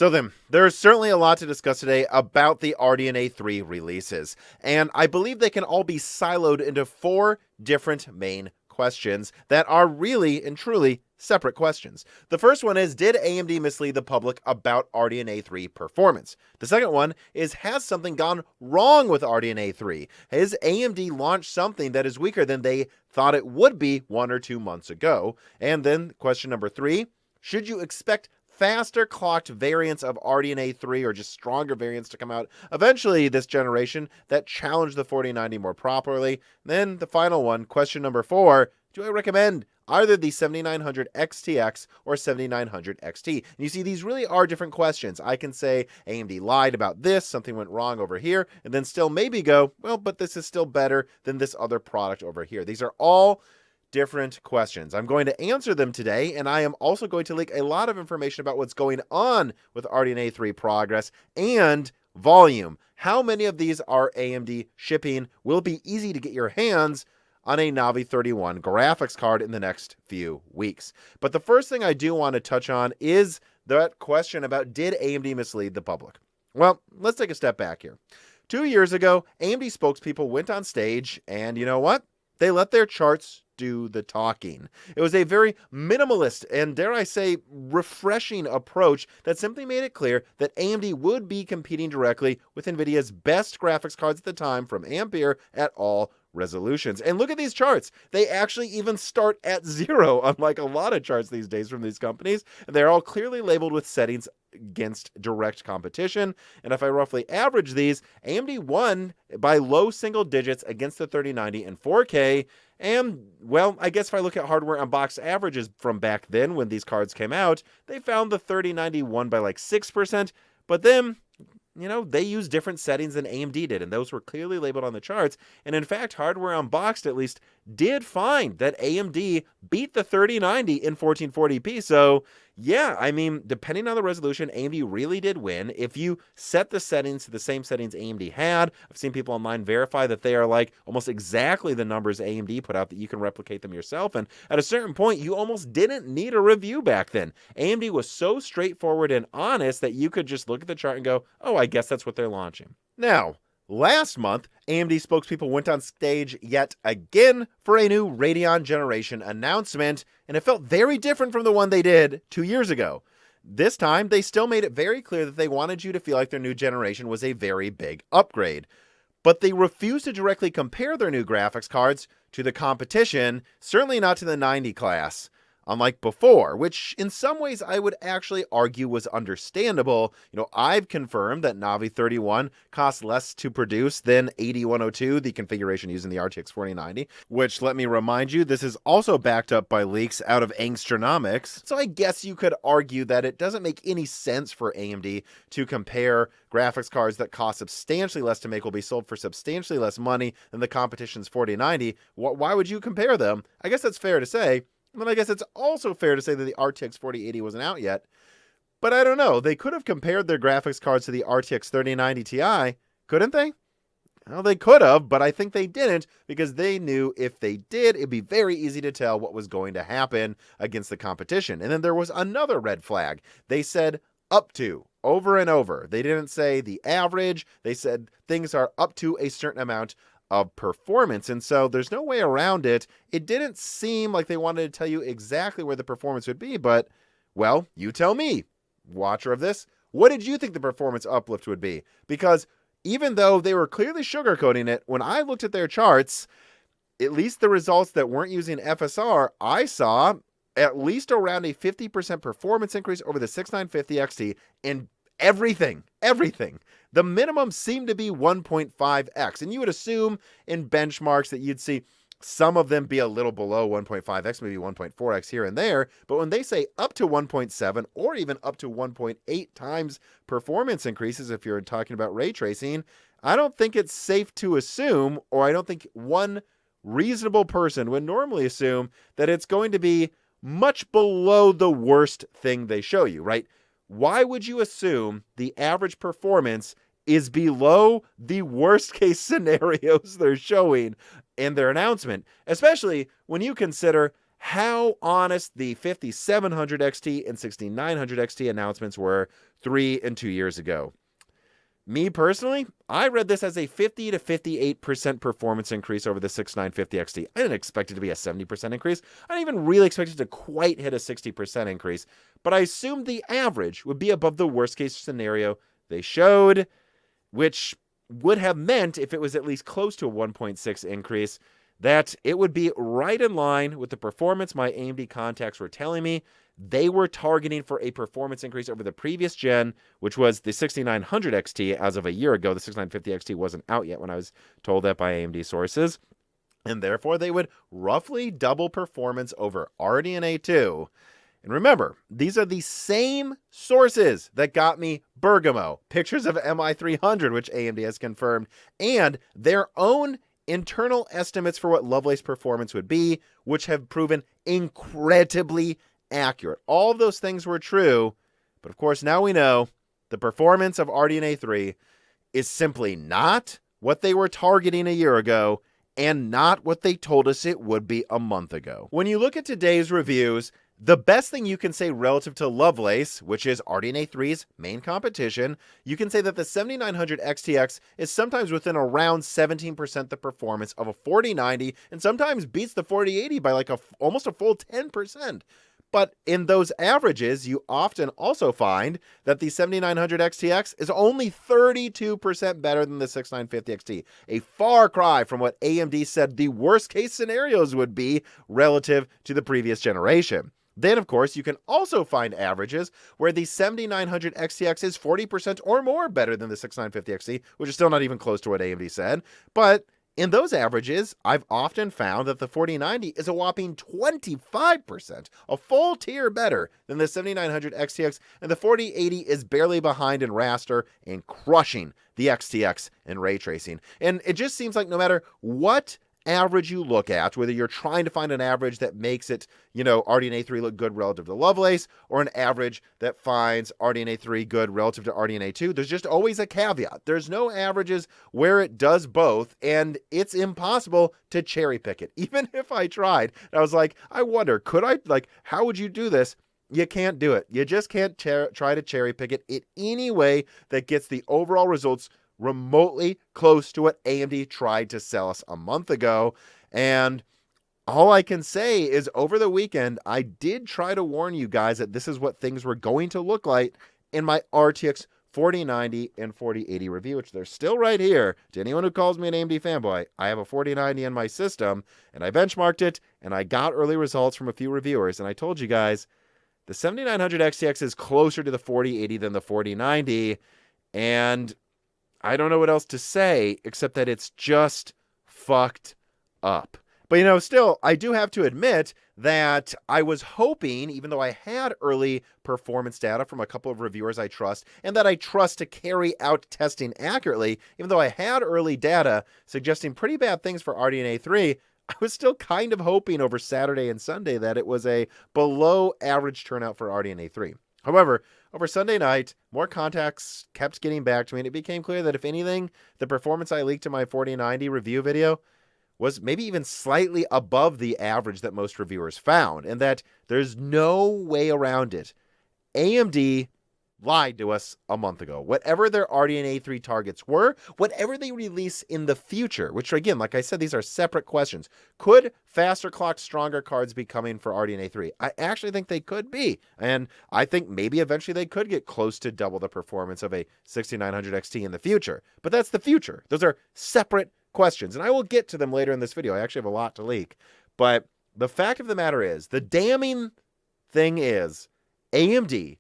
So then, there's certainly a lot to discuss today about the RDNA 3 releases, and I believe they can all be siloed into 4 different main questions that are really and truly separate questions. The first one is, did AMD mislead the public about RDNA 3 performance? The second one is, has something gone wrong with RDNA 3? Has AMD launched something that is weaker than they thought it would be 1 or 2 months ago? And then question number 3, should you expect faster clocked variants of RDNA 3 or just stronger variants to come out eventually this generation that challenge the 4090 more properly? Then the final one, question number 4, do I recommend either the 7900 XTX or 7900 XT? And you see, these really are different questions. I can say AMD lied about this, something went wrong over here, and then still maybe go, well, but this is still better than this other product over here. These are all different questions. I'm going to answer them today, and I am also going to leak a lot of information about what's going on with RDNA 3 progress and volume. How many of these are AMD shipping? Will it be easy to get your hands on a Navi 31 graphics card in the next few weeks? But the first thing I do want to touch on is that question about, did AMD mislead the public? Well, let's take a step back here. 2 years ago, AMD spokespeople went on stage, and you know what? They let their charts do the talking. It was a very minimalist and, dare I say, refreshing approach that simply made it clear that AMD would be competing directly with NVIDIA's best graphics cards at the time from Ampere at all resolutions. And look at these charts. They actually even start at 0, unlike a lot of charts these days from these companies. They're all clearly labeled with settings against direct competition. And if I roughly average these, AMD won by low single digits against the 3090 in 4K. And, well, I guess if I look at hardware unboxed averages from back then when these cards came out, they found the 3090 won by like 6%. But then, you know, they used different settings than AMD did, and those were clearly labeled on the charts. And in fact, Hardware Unboxed at least did find that AMD beat the 3090 in 1440p. So yeah, I mean, depending on the resolution, AMD really did win. If you set the settings to the same settings AMD had, I've seen people online verify that they are like almost exactly the numbers AMD put out, that you can replicate them yourself. And at a certain point, you almost didn't need a review back then. AMD was so straightforward and honest that you could just look at the chart and go, oh, I guess that's what they're launching. Now, last month, AMD spokespeople went on stage yet again for a new RADEON generation announcement, and it felt very different from the one they did 2 years ago. This time, they still made it very clear that they wanted you to feel like their new generation was a very big upgrade. But they refused to directly compare their new graphics cards to the competition, certainly not to the 90 class. Unlike before, which in some ways I would actually argue was understandable. You know, I've confirmed that Navi 31 costs less to produce than 8102, the configuration using the RTX 4090, which, let me remind you, this is also backed up by leaks out of Angstronomics. So I guess you could argue that it doesn't make any sense for AMD to compare graphics cards that cost substantially less to make will be sold for substantially less money than the competition's 4090. Why would you compare them? I guess that's fair to say. But I guess it's also fair to say that the RTX 4080 wasn't out yet. But I don't know. They could have compared their graphics cards to the RTX 3090 Ti, couldn't they? Well, they could have, but I think they didn't, because they knew if they did, it'd be very easy to tell what was going to happen against the competition. And then there was another red flag. They said up to over and over. They didn't say the average. They said things are up to a certain amount of performance, and so there's no way around it. It didn't seem like they wanted to tell you exactly where the performance would be, but, well, you tell me, watcher of this, what did you think the performance uplift would be? Because even though they were clearly sugarcoating it, when I looked at their charts, at least the results that weren't using FSR, I saw at least around a 50% performance increase over the 6950 XT in everything. The minimum seemed to be 1.5x. And you would assume in benchmarks that you'd see some of them be a little below 1.5x, maybe 1.4x here and there. But when they say up to 1.7 or even up to 1.8 times performance increases, if you're talking about ray tracing, I don't think it's safe to assume, or I don't think one reasonable person would normally assume, that it's going to be much below the worst thing they show you, right? Why would you assume the average performance is below the worst case scenarios they're showing in their announcement, especially when you consider how honest the 5700 XT and 6900 XT announcements were 3 and 2 years ago. Me personally, I read this as a 50 to 58% performance increase over the 6950 XT. I didn't expect it to be a 70% increase. I didn't even really expect it to quite hit a 60% increase, but I assumed the average would be above the worst case scenario they showed, which would have meant, if it was at least close to a 1.6 increase, that it would be right in line with the performance my AMD contacts were telling me they were targeting for a performance increase over the previous gen, which was the 6900 XT as of a year ago. The 6950 XT wasn't out yet when I was told that by AMD sources. And therefore, they would roughly double performance over RDNA 2. And remember, these are the same sources that got me Bergamo, pictures of MI300, which AMD has confirmed, and their own internal estimates for what Lovelace performance would be, which have proven incredibly accurate. All of those things were true, but of course now we know the performance of RDNA 3 is simply not what they were targeting a year ago and not what they told us it would be a month ago. When you look at today's reviews, the best thing you can say relative to Lovelace, which is RDNA 3's main competition, you can say that the 7900 XTX is sometimes within around 17% the performance of a 4090 and sometimes beats the 4080 by like almost a full 10%. But in those averages, you often also find that the 7900 XTX is only 32% better than the 6950 XT, a far cry from what AMD said the worst case scenarios would be relative to the previous generation. Then, of course, you can also find averages where the 7900 XTX is 40% or more better than the 6950 XT, which is still not even close to what AMD said. But in those averages, I've often found that the 4090 is a whopping 25%, a full tier better than the 7900 XTX, and the 4080 is barely behind in raster and crushing the XTX in ray tracing. And it just seems like no matter what average you look at, whether you're trying to find an average that makes it, RDNA 3 look good relative to Lovelace, or an average that finds RDNA 3 good relative to RDNA 2, there's just always a caveat. There's no averages where it does both, and it's impossible to cherry pick it. Even if I tried, I was like, I wonder, could I, how would you do this? You can't do it. You just can't try to cherry pick it in any way that gets the overall results remotely close to what AMD tried to sell us a month ago. And all I can say is over the weekend, I did try to warn you guys that this is what things were going to look like in my RTX 4090 and 4080 review, which they're still right here. To anyone who calls me an AMD fanboy, I have a 4090 in my system, and I benchmarked it, and I got early results from a few reviewers, and I told you guys, the 7900 XTX is closer to the 4080 than the 4090, and I don't know what else to say except that it's just fucked up. But, still, I do have to admit that I was hoping, even though I had early performance data from a couple of reviewers I trust, and that I trust to carry out testing accurately, even though I had early data suggesting pretty bad things for RDNA 3, I was still kind of hoping over Saturday and Sunday that it was a below average turnout for RDNA 3. However, over Sunday night, more contacts kept getting back to me, and it became clear that if anything, the performance I leaked in my 4090 review video was maybe even slightly above the average that most reviewers found, and that there's no way around it. AMD lied to us a month ago. Whatever their RDNA 3 targets were, whatever they release in the future, which again, like I said, these are separate questions. Could faster clocked, stronger cards be coming for RDNA 3? I actually think they could be. And I think maybe eventually they could get close to double the performance of a 6900 XT in the future. But that's the future. Those are separate questions. And I will get to them later in this video. I actually have a lot to leak. But the fact of the matter is, the damning thing is, AMD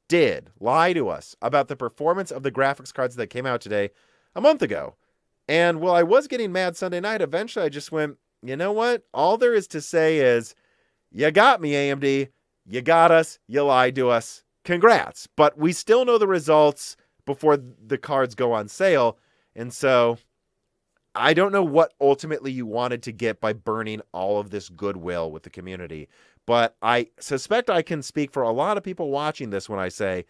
did lie to us about the performance of the graphics cards that came out today a month ago. And while I was getting mad Sunday night, eventually I just went, you know what? All there is to say is, you got me, AMD. You got us. You lied to us. Congrats. But we still know the results before the cards go on sale. And so I don't know what ultimately you wanted to get by burning all of this goodwill with the community. But I suspect I can speak for a lot of people watching this when I say,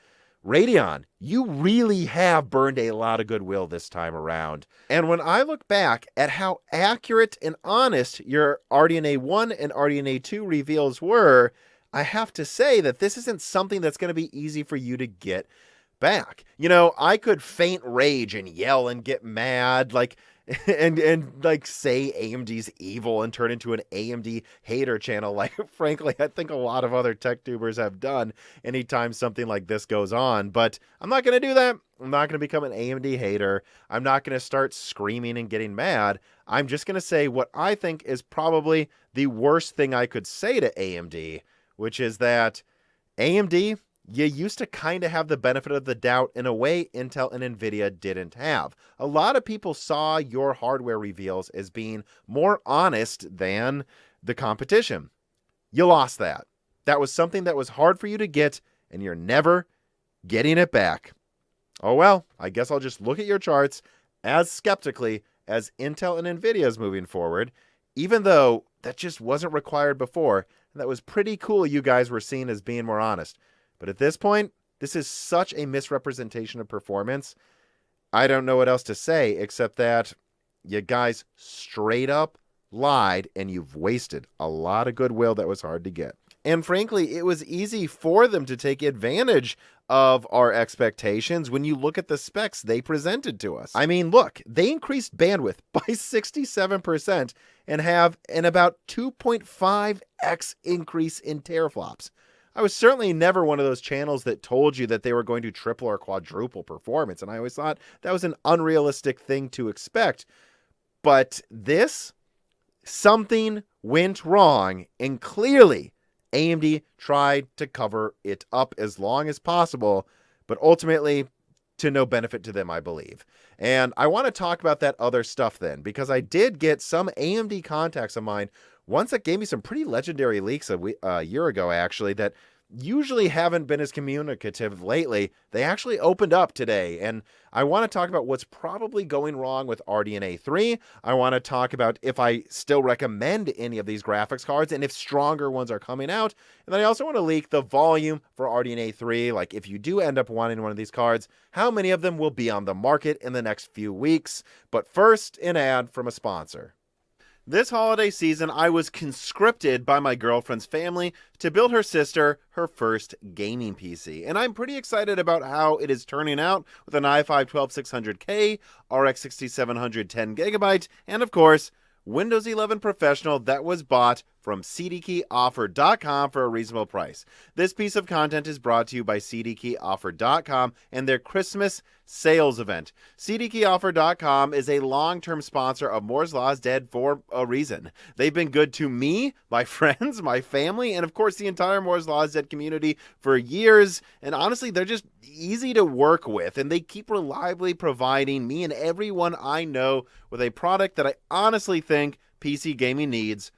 Radeon, you really have burned a lot of goodwill this time around. And when I look back at how accurate and honest your RDNA 1 and RDNA 2 reveals were, I have to say that this isn't something that's going to be easy for you to get back. You know, I could faint rage and yell and get mad, like, and like say AMD's evil and turn into an AMD hater channel, like frankly I think a lot of other tech tubers have done anytime something like this goes on. But I'm not going to do that. I'm not going to become an AMD hater. I'm not going to start screaming and getting mad. I'm just going to say what I think is probably the worst thing I could say to AMD, which is that AMD, you used to kind of have the benefit of the doubt in a way Intel and Nvidia didn't have. A lot of people saw your hardware reveals as being more honest than the competition. You lost that. That was something that was hard for you to get, and you're never getting it back. Oh well, I guess I'll just look at your charts as skeptically as Intel and Nvidia's moving forward, even though that just wasn't required before, and that was pretty cool you guys were seen as being more honest. But at this point, this is such a misrepresentation of performance. I don't know what else to say except that you guys straight up lied and you've wasted a lot of goodwill that was hard to get. And frankly, it was easy for them to take advantage of our expectations when you look at the specs they presented to us. I mean, look, they increased bandwidth by 67% and have an about 2.5x increase in teraflops. I was certainly never one of those channels that told you that they were going to triple or quadruple performance, and I always thought that was an unrealistic thing to expect. But this, something went wrong, and clearly AMD tried to cover it up as long as possible, but ultimately to no benefit to them, I believe. And I want to talk about that other stuff then, because I did get some AMD contacts of mine, ones that gave me some pretty legendary leaks a year ago, actually, that usually haven't been as communicative lately. They actually opened up today, and I want to talk about what's probably going wrong with RDNA 3. I want to talk about if I still recommend any of these graphics cards and if stronger ones are coming out. And then I also want to leak the volume for RDNA 3, like if you do end up wanting one of these cards, how many of them will be on the market in the next few weeks. But first, an ad from a sponsor. This holiday season, I was conscripted by my girlfriend's family to build her sister her first gaming PC. And I'm pretty excited about how it is turning out with an i5-12600K, RX 6700 10GB, and of course, Windows 11 Professional that was bought from cdkeyoffer.com for a reasonable price. This piece of content is brought to you by cdkeyoffer.com and their Christmas sales event. cdkeyoffer.com is a long-term sponsor of Moore's Law is Dead for a reason. They've been good to me, my friends, my family, and of course the entire Moore's Law is Dead community for years. And honestly, they're just easy to work with, and they keep reliably providing me and everyone I know with a product that I honestly think PC gaming needs.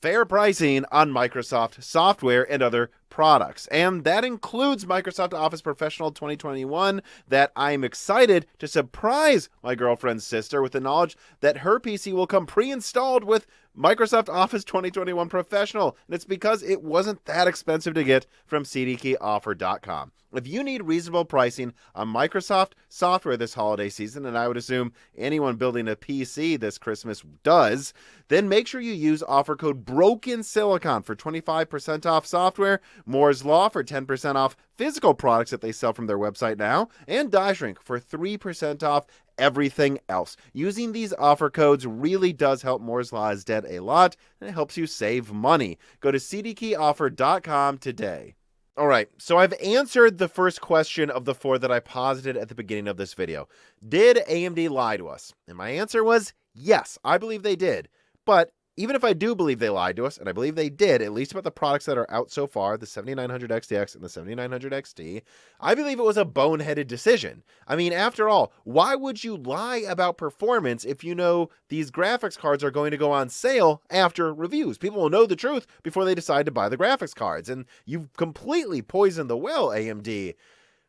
Fair pricing on Microsoft software and other products. And that includes Microsoft Office Professional 2021 that I'm excited to surprise my girlfriend's sister with the knowledge that her PC will come pre-installed with Microsoft Office 2021 Professional. And it's because it wasn't that expensive to get from cdkeyoffer.com. If you need reasonable pricing on Microsoft software this holiday season, and I would assume anyone building a PC this Christmas does, then make sure you use offer code BROKENSILICON for 25% off software, Moore's Law for 10% off physical products that they sell from their website now, and Die Shrink for 3% off everything else. Using these offer codes really does help Moore's Law is Dead a lot, and it helps you save money. Go to cdkeyoffer.com today. All right, so I've answered the first question of the 4 that I posited at the beginning of this video. Did AMD lie to us? And my answer was yes, I believe they did. But even if I do believe they lied to us, and I believe they did, at least about the products that are out so far, the 7900 XTX and the 7900 XT, I believe it was a boneheaded decision. I mean, after all, why would you lie about performance if you know these graphics cards are going to go on sale after reviews? People will know the truth before they decide to buy the graphics cards, and you've completely poisoned the well, AMD.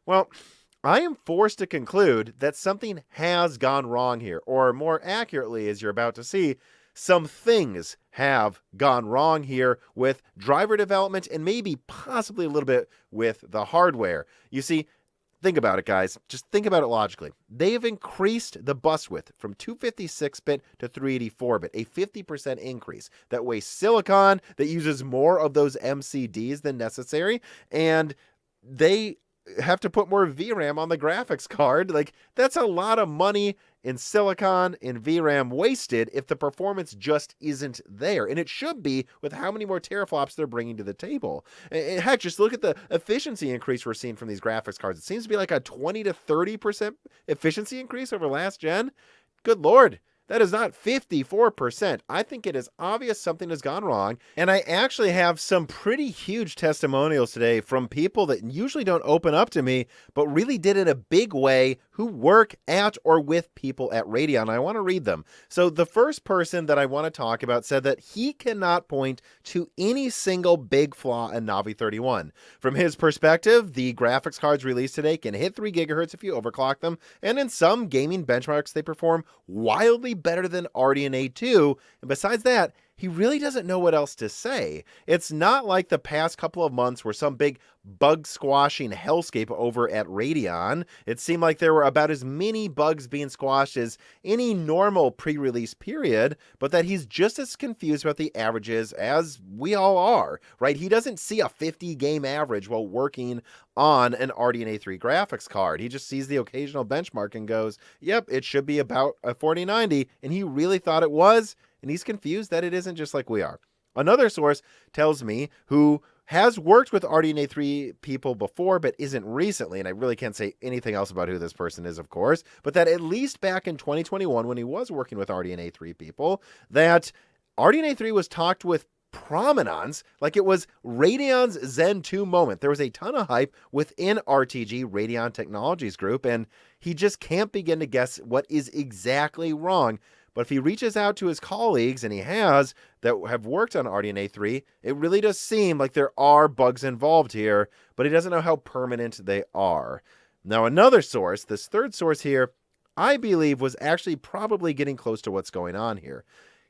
Well, I am forced to conclude that something has gone wrong here, or more accurately, as you're about to see, some things have gone wrong here with driver development and maybe possibly a little bit with the hardware. You see, Think about it, guys. Just think about it logically. They have increased the bus width from 256-bit to 384-bit, a 50% increase. That weighs silicon, that uses more of those MCDs than necessary, and they have to put more VRAM on the graphics card. Like, that's a lot of money in silicon, in VRAM wasted if the performance just isn't there. And it should be with how many more teraflops they're bringing to the table. And heck, just look at the efficiency increase we're seeing from these graphics cards. It seems to be like a 20 to 30% efficiency increase over last gen. Good Lord. That is not 54%. I think it is obvious something has gone wrong. And I actually have some pretty huge testimonials today from people that usually don't open up to me, but really did in a big way, who work at or with people at RADEON. I want to read them. So the first person that I want to talk about said that he cannot point to any single big flaw in Navi 31. From his perspective, the graphics cards released today can hit 3 gigahertz if you overclock them, and in some gaming benchmarks, they perform wildly better than RDNA 2, and besides that, he really doesn't know what else to say. It's not like the past couple of months were some big bug squashing hellscape over at RADEON. It seemed like there were about as many bugs being squashed as any normal pre-release period, but that he's just as confused about the averages as we all are, right? He doesn't see a 50 game average while working on an RDNA 3 graphics card. He just sees the occasional benchmark and goes, yep, it should be about a 4090, and he really thought it was, and he's confused that it isn't, just like we are. Another source tells me, who has worked with RDNA 3 people before, but isn't recently, and I really can't say anything else about who this person is, of course, but that at least back in 2021, when he was working with RDNA 3 people, that RDNA 3 was talked with prominence, like it was Radeon's Zen 2 moment. There was a ton of hype within RTG, Radeon Technologies Group, and he just can't begin to guess what is exactly wrong. But if he reaches out to his colleagues, and he has, that have worked on RDNA 3, it really does seem like there are bugs involved here, but he doesn't know how permanent they are. Now, another source, this third source here, I believe was actually probably getting close to what's going on here.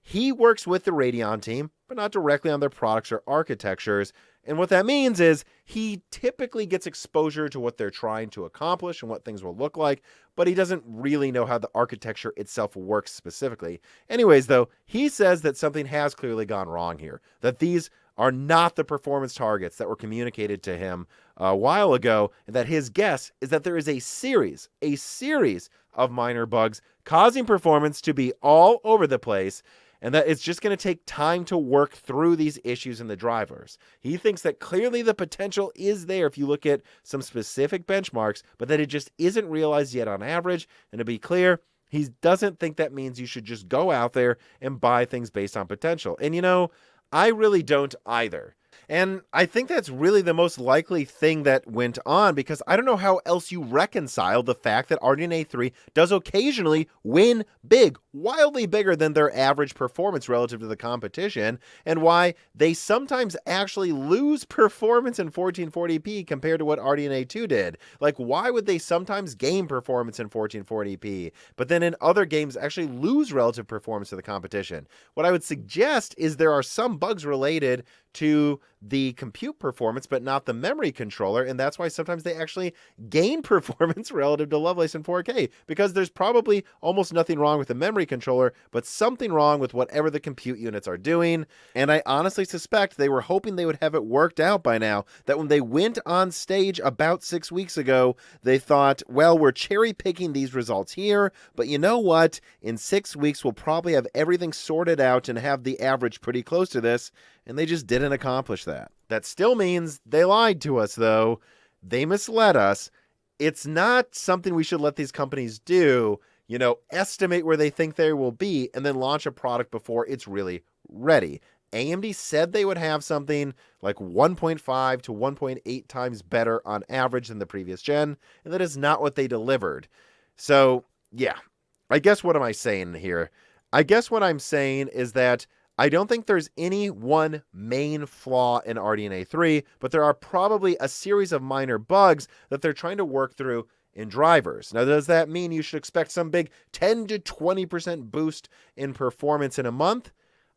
He works with the Radeon team, but not directly on their products or architectures. And what that means is he typically gets exposure to what they're trying to accomplish and what things will look like, but he doesn't really know how the architecture itself works specifically. Anyways, though, he says that something has clearly gone wrong here, that these are not the performance targets that were communicated to him a while ago, and that his guess is that there is a series of minor bugs causing performance to be all over the place, and that it's just going to take time to work through these issues in the drivers. He thinks that clearly the potential is there if you look at some specific benchmarks, but that it just isn't realized yet on average. And to be clear, he doesn't think that means you should just go out there and buy things based on potential. And you know, I really don't either. And I think that's really the most likely thing that went on, because I don't know how else you reconcile the fact that RDNA 3 does occasionally win big, wildly bigger than their average performance relative to the competition, and why they sometimes actually lose performance in 1440p compared to what RDNA 2 did. Like, why would they sometimes gain performance in 1440p, but then in other games actually lose relative performance to the competition? What I would suggest is there are some bugs related to the compute performance, but not the memory controller, and that's why sometimes they actually gain performance relative to Lovelace in 4K, because there's probably almost nothing wrong with the memory controller, but something wrong with whatever the compute units are doing. And I honestly suspect they were hoping they would have it worked out by now, that when they went on stage about 6 weeks ago, they thought, well, we're cherry picking these results here, but you know what? In 6 weeks, we'll probably have everything sorted out and have the average pretty close to this, and they just didn't accomplish that. That still means they lied to us, though. They misled us. It's not something we should let these companies do, you know, estimate where they think they will be and then launch a product before it's really ready. AMD said they would have something like 1.5 to 1.8 times better on average than the previous gen, and that is not what they delivered. So, yeah, I guess what am I saying here? I guess what I'm saying is that I don't think there's any one main flaw in RDNA 3, but there are probably a series of minor bugs that they're trying to work through in drivers. Now, does that mean you should expect some big 10 to 20% boost in performance in a month?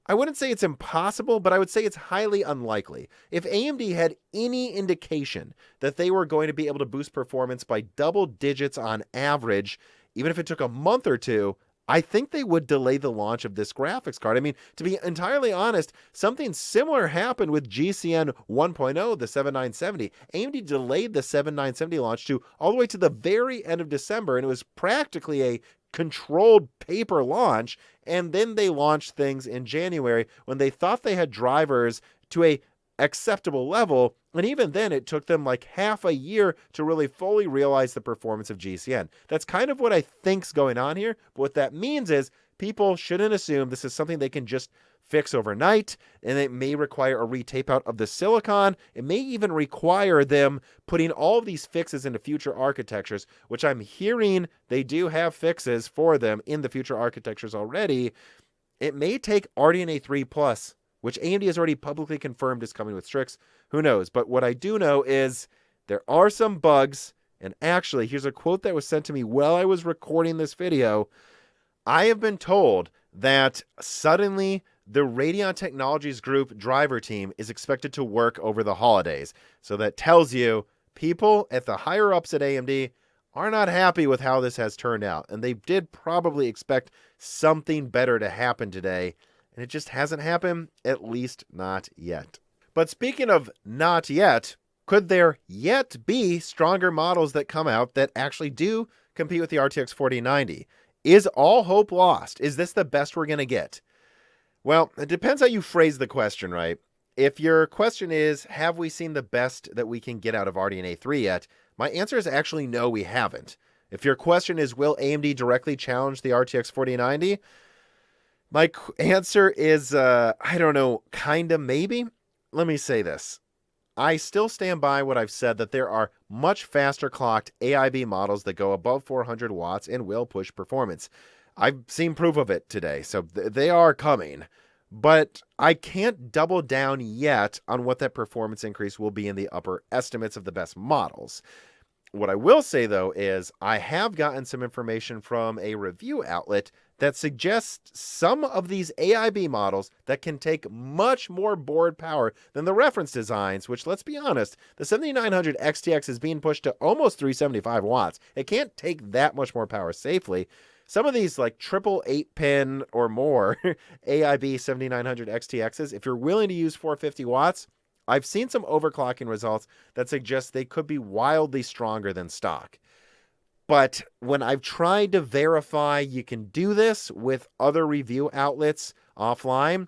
I wouldn't say it's impossible, but I would say it's highly unlikely. If AMD had any indication that they were going to be able to boost performance by double digits on average, even if it took a month or two, I think they would delay the launch of this graphics card. I mean, to be entirely honest, something similar happened with GCN 1.0, the 7970. AMD delayed the 7970 launch to all the way to the very end of December, and it was practically a controlled paper launch, and then they launched things in January when they thought they had drivers to a acceptable level, and even then it took them like half a year to really fully realize the performance of GCN. That's kind of what I think's going on here, but what that means is people shouldn't assume this is something they can just fix overnight, and it may require a retape out of the silicon. It may even require them putting all of these fixes into future architectures, which I'm hearing they do have fixes for them in the future architectures already. It may take RDNA 3 Plus, which AMD has already publicly confirmed is coming with Strix. Who knows? But what I do know is there are some bugs, and actually, here's a quote that was sent to me while I was recording this video. I have been told that suddenly the Radeon Technologies Group driver team is expected to work over the holidays. So that tells you people at the higher ups at AMD are not happy with how this has turned out. And they did probably expect something better to happen today. And it just hasn't happened, at least not yet. But speaking of not yet, could there yet be stronger models that come out that actually do compete with the RTX 4090? Is all hope lost? Is this the best we're going to get? Well, it depends how you phrase the question, right? If your question is, have we seen the best that we can get out of RDNA 3 yet? My answer is actually no, we haven't. If your question is, will AMD directly challenge the RTX 4090? My answer is, I don't know, kinda maybe. Let me say this. I still stand by what I've said that there are much faster clocked AIB models that go above 400 watts and will push performance. I've seen proof of it today, so they are coming. But I can't double down yet on what that performance increase will be in the upper estimates of the best models. What I will say, though, is I have gotten some information from a review outlet that suggests some of these AIB models that can take much more board power than the reference designs, which, let's be honest, the 7900 XTX is being pushed to almost 375 watts. It can't take that much more power safely. Some of these, like triple 8-pin or more AIB 7900 XTXs, if you're willing to use 450 watts, I've seen some overclocking results that suggest they could be wildly stronger than stock. But when I've tried to verify you can do this with other review outlets offline,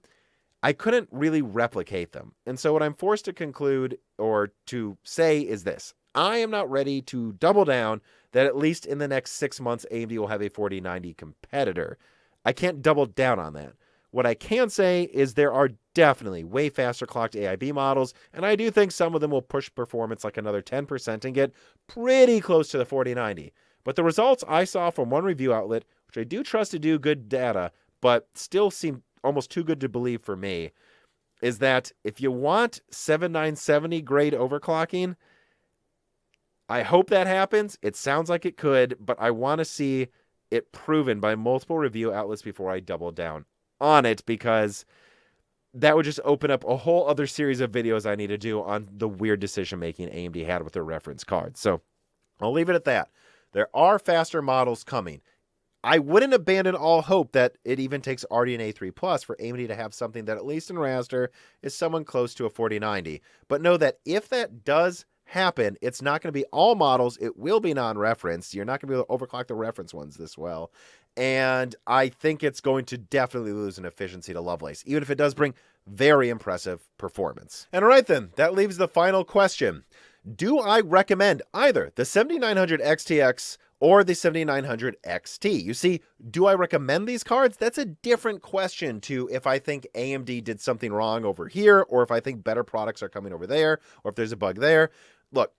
I couldn't really replicate them. And so what I'm forced to conclude or to say is this. I am not ready to double down that at least in the next 6 months, AMD will have a 4090 competitor. I can't double down on that. What I can say is there are definitely way faster clocked AIB models, and I do think some of them will push performance like another 10% and get pretty close to the 4090. But the results I saw from one review outlet, which I do trust to do good data, but still seem almost too good to believe for me, is that if you want 7970 grade overclocking, I hope that happens. It sounds like it could, but I want to see it proven by multiple review outlets before I double down on it, because that would just open up a whole other series of videos I need to do on the weird decision-making AMD had with their reference cards. So I'll leave it at that. There are faster models coming. I wouldn't abandon all hope that it even takes RDNA 3 Plus for AMD to have something that, at least in raster, is someone close to a 4090. But know that if that does happen, it's not going to be all models. It will be non-referenced. You're not going to be able to overclock the reference ones this well. And I think it's going to definitely lose in efficiency to Lovelace, even if it does bring very impressive performance. And all right then, that leaves the final question. Do I recommend either the 7900 XTX or the 7900 XT? You see, do I recommend these cards? That's a different question to if I think AMD did something wrong over here, or if I think better products are coming over there, or if there's a bug there. Look,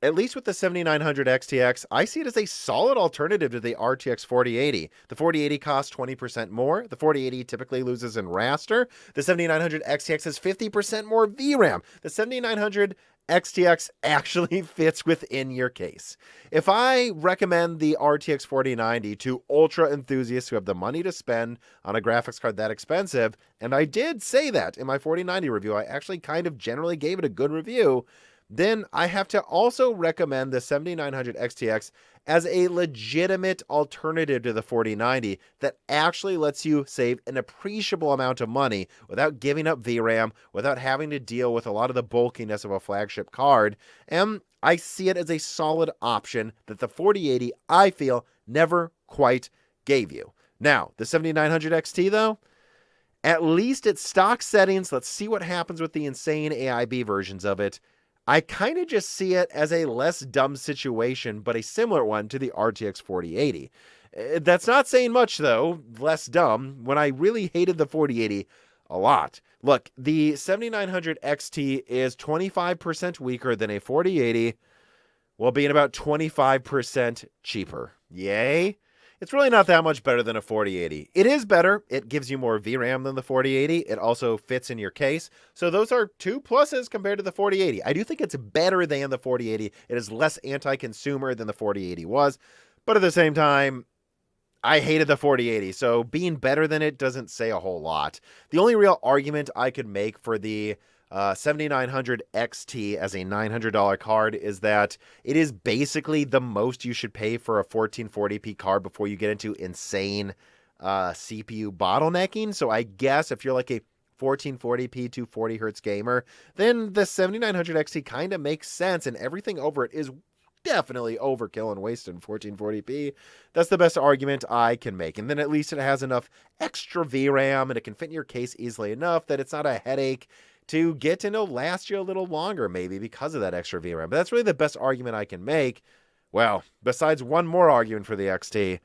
At least with the 7900 XTX, I see it as a solid alternative to the RTX 4080. The 4080 costs 20% more. The 4080 typically loses in raster. The 7900 XTX has 50% more VRAM. The 7900 XTX actually fits within your case. If I recommend the RTX 4090 to ultra enthusiasts who have the money to spend on a graphics card that expensive, and I did say that in my 4090 review, I actually kind of generally gave it a good review, then I have to also recommend the 7900 XTX as a legitimate alternative to the 4090 that actually lets you save an appreciable amount of money without giving up VRAM, without having to deal with a lot of the bulkiness of a flagship card. And I see it as a solid option that the 4080, I feel, never quite gave you. Now, the 7900 XT, though, at least at stock settings, let's see what happens with the insane AIB versions of it. I kind of just see it as a less dumb situation, but a similar one to the RTX 4080. That's not saying much, though, less dumb, when I really hated the 4080 a lot. Look, the 7900 XT is 25% weaker than a 4080, while being about 25% cheaper. Yay? It's really not that much better than a 4080. It is better. It gives you more VRAM than the 4080. It also fits in your case. So those are two pluses compared to the 4080. I do think it's better than the 4080. It is less anti-consumer than the 4080 was. But at the same time, I hated the 4080. So being better than it doesn't say a whole lot. The only real argument I could make for the 7900 XT as a $900 card is that it is basically the most you should pay for a 1440p card before you get into insane CPU bottlenecking. So I guess if you're like a 1440p 240 hertz gamer, then the 7900 XT kind of makes sense, and everything over it is definitely overkill and wasted in 1440p. That's the best argument I can make. And then at least it has enough extra VRAM and it can fit in your case easily enough that it's not a headache to get to know last you a little longer, maybe because of that extra VRAM. But that's really the best argument I can make. Well, besides one more argument for the XT,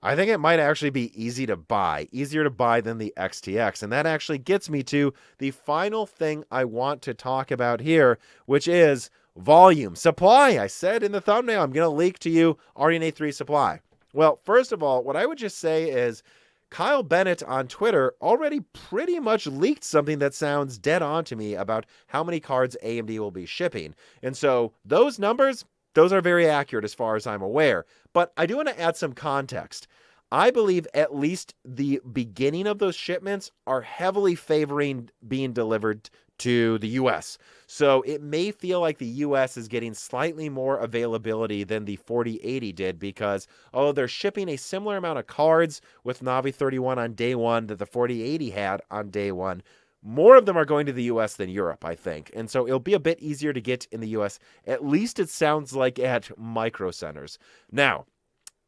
I think it might actually be easier to buy than the XTX. And that actually gets me to the final thing I want to talk about here, which is volume. Supply. I said in the thumbnail, I'm going to leak to you RDNA 3 supply. Well, first of all, what I would just say is Kyle Bennett on Twitter already pretty much leaked something that sounds dead on to me about how many cards AMD will be shipping. And so those numbers, those are very accurate as far as I'm aware. But I do want to add some context. I believe at least the beginning of those shipments are heavily favoring being delivered to the US. So it may feel like the US is getting slightly more availability than the 4080 did because, oh, they're shipping a similar amount of cards with Navi 31 on day one that the 4080 had on day one. More of them are going to the US than Europe, I think. And so it'll be a bit easier to get in the US. At least it sounds like at micro centers. Now,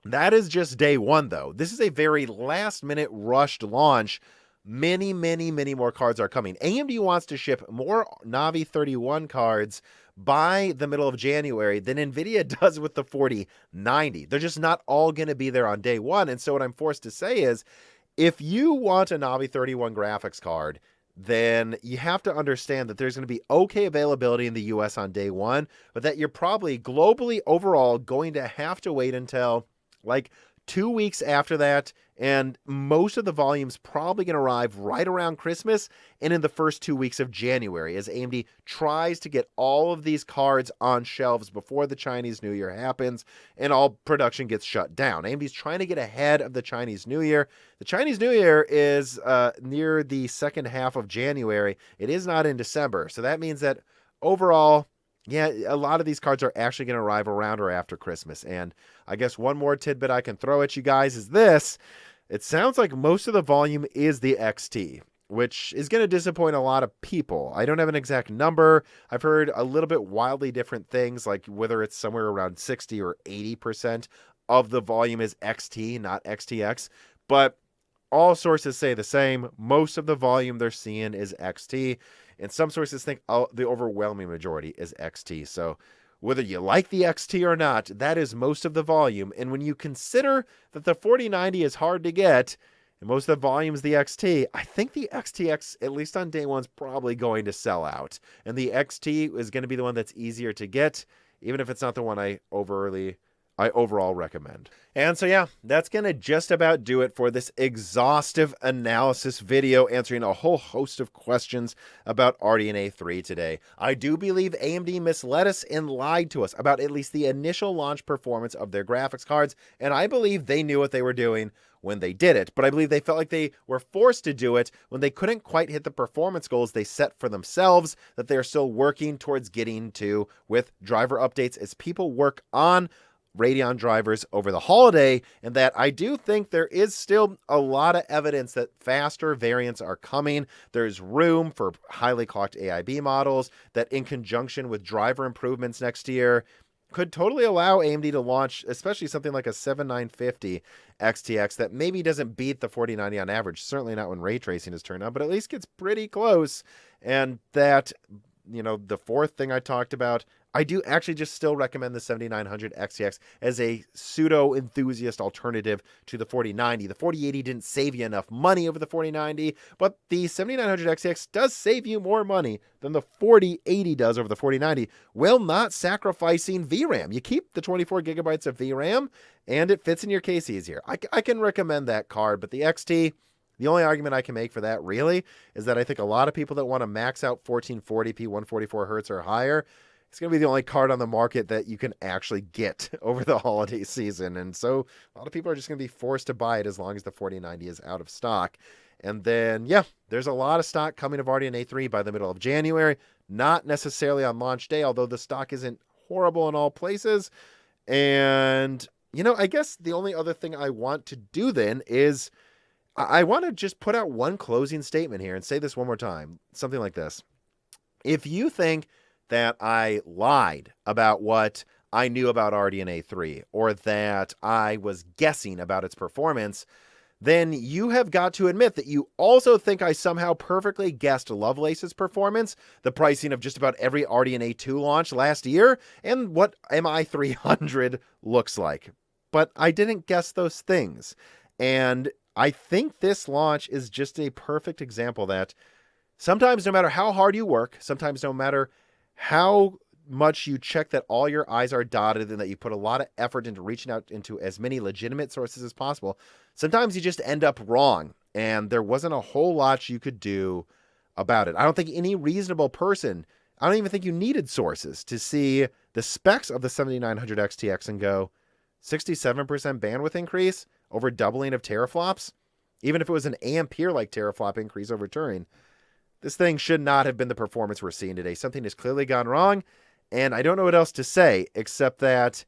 that is just day one, though. This is a very last-minute rushed launch. Many more cards are coming. AMD wants to ship more Navi 31 cards by the middle of January than NVIDIA does with the 4090. They're just not all going to be there on day one. And so what I'm forced to say is, if you want a Navi 31 graphics card, then you have to understand that there's going to be okay availability in the US on day one, but that you're probably globally overall going to have to wait until like 2 weeks after that, and most of the volume's probably going to arrive right around Christmas and in the first 2 weeks of January as AMD tries to get all of these cards on shelves before the Chinese New Year happens and all production gets shut down. AMD's trying to get ahead of the Chinese New Year. The Chinese New Year is near the second half of January. It is not in December. So that means that overall, yeah, a lot of these cards are actually going to arrive around or after Christmas. And I guess one more tidbit I can throw at you guys is this. It sounds like most of the volume is the XT, which is going to disappoint a lot of people. I don't have an exact number. I've heard a little bit wildly different things, like whether it's somewhere around 60 or 80% of the volume is XT, not XTX. But all sources say the same. Most of the volume they're seeing is XT. And some sources think the overwhelming majority is XT. So whether you like the XT or not, that is most of the volume. And when you consider that the 4090 is hard to get, and most of the volume is the XT, I think the XTX, at least on day one, is probably going to sell out. And the XT is going to be the one that's easier to get. even if it's not the one I overall recommend. And so yeah, that's going to just about do it for this exhaustive analysis video answering a whole host of questions about RDNA 3 today. I do believe AMD misled us and lied to us about at least the initial launch performance of their graphics cards, and I believe they knew what they were doing when they did it, but I believe they felt like they were forced to do it when they couldn't quite hit the performance goals they set for themselves that they're still working towards getting to with driver updates as people work on Radeon drivers over the holiday, and that I do think there is still a lot of evidence that faster variants are coming. There's room for highly clocked AIB models that, in conjunction with driver improvements next year, could totally allow AMD to launch, especially something like a 7950 XTX that maybe doesn't beat the 4090 on average, certainly not when ray tracing is turned on, but at least gets pretty close. And that, the fourth thing I talked about, I do actually just still recommend the 7900 XTX as a pseudo enthusiast alternative to the 4090. The 4080 didn't save you enough money over the 4090, but the 7900 XTX does save you more money than the 4080 does over the 4090, while not sacrificing VRAM. You keep the 24 gigabytes of VRAM, and it fits in your case easier. I can recommend that card, but the XT, the only argument I can make for that really is that I think a lot of people that want to max out 1440p, 144 hertz or higher, it's going to be the only card on the market that you can actually get over the holiday season. And so a lot of people are just going to be forced to buy it as long as the 4090 is out of stock. And then, yeah, there's a lot of stock coming of RDNA 3 by the middle of January. Not necessarily on launch day, although the stock isn't horrible in all places. And, I guess the only other thing I want to do then is I want to just put out one closing statement here and say this one more time. Something like this. If you think that I lied about what I knew about RDNA 3, or that I was guessing about its performance, then you have got to admit that you also think I somehow perfectly guessed Lovelace's performance, the pricing of just about every RDNA 2 launch last year, and what MI300 looks like. But I didn't guess those things. And I think this launch is just a perfect example that sometimes no matter how hard you work, sometimes no matter how much you check that all your I's are dotted and that you put a lot of effort into reaching out into as many legitimate sources as possible, sometimes you just end up wrong. And there wasn't a whole lot you could do about it. I don't think any reasonable person, I don't even think you needed sources to see the specs of the 7900 XTX and go 67% bandwidth increase over doubling of teraflops. Even if it was an ampere-like teraflop increase over Turing, this thing should not have been the performance we're seeing today. Something has clearly gone wrong, and I don't know what else to say except that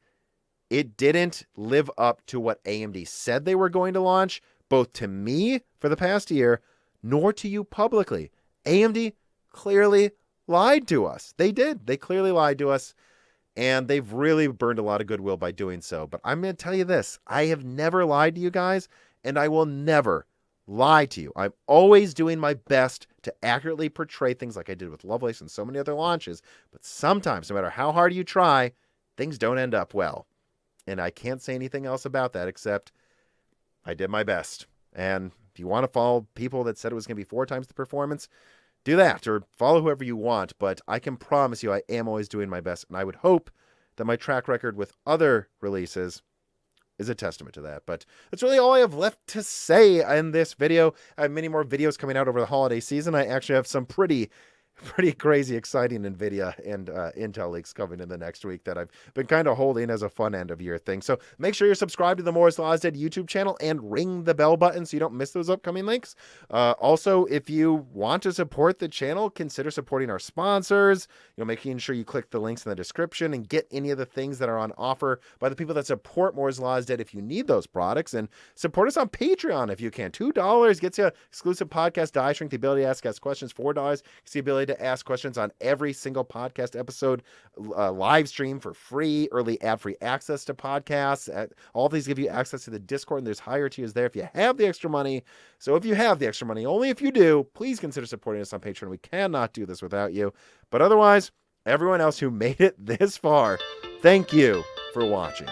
it didn't live up to what AMD said they were going to launch, both to me for the past year, nor to you publicly. AMD clearly lied to us. They did. They clearly lied to us, and they've really burned a lot of goodwill by doing so. But I'm going to tell you this. I have never lied to you guys, and I will never lie to you. I'm always doing my best to accurately portray things like I did with Lovelace and so many other launches. But sometimes, no matter how hard you try, things don't end up well. And I can't say anything else about that except I did my best. And if you want to follow people that said it was going to be 4 times the performance, do that, or follow whoever you want. But I can promise you I am always doing my best. And I would hope that my track record with other releases is a testament to that. But that's really all I have left to say in this video. I have many more videos coming out over the holiday season. I actually have some pretty crazy, exciting NVIDIA and Intel leaks coming in the next week that I've been kind of holding as a fun end of year thing. So make sure you're subscribed to the Moore's Law is Dead YouTube channel and ring the bell button so you don't miss those upcoming links. Also, if you want to support the channel, consider supporting our sponsors. Making sure you click the links in the description and get any of the things that are on offer by the people that support Moore's Law is Dead if you need those products. And support us on Patreon if you can. $2 gets you exclusive podcast Die Shrink, the ability to ask us questions. $4 gets the ability to ask questions on every single podcast episode, live stream for free, early ad-free access to podcasts. All of these give you access to the Discord, and there's higher tiers there if you have the extra money. So if you have the extra money, only if you do, please consider supporting us on Patreon. We cannot do this without you. But otherwise, everyone else who made it this far, thank you for watching.